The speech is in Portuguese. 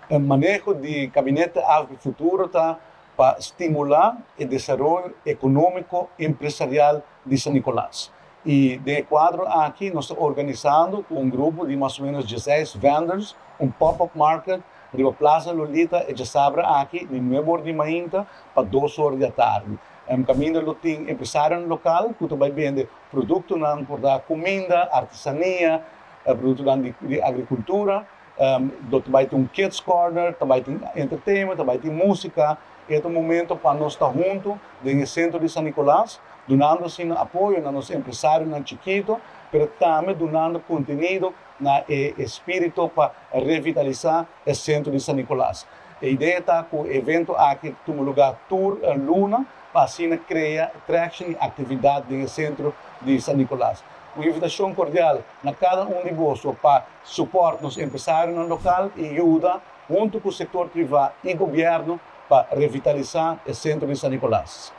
o manejo de gabinete Agrofuturo está para estimular o desenvolvimento econômico empresarial de San Nicolás. E de quadro aqui, nós estamos organizando com um grupo de mais ou menos 16 vendors, pop-up market, de Plaza Lolita e de Sabra aqui, de 9 horas de manhã para 2 horas da tarde. Caminho tem empresário local, que vai vender produtos para comida, artesania, produtos de agricultura, vai ter kids corner, vai ter entertainment, vai ter música. É um momento para nós estar juntos no centro de San Nicolás, dando apoio a nossos empresários chiquitos, mas também dando conteúdo na espírito para revitalizar o centro de San Nicolás. A ideia está com o evento aqui no lugar Tour Luna, para assim criar traction e atividade no centro de San Nicolás. Uma invitação cordial a cada de vocês para suportar os empresários no local e ajuda junto com o setor privado e governo para revitalizar o centro de San Nicolás.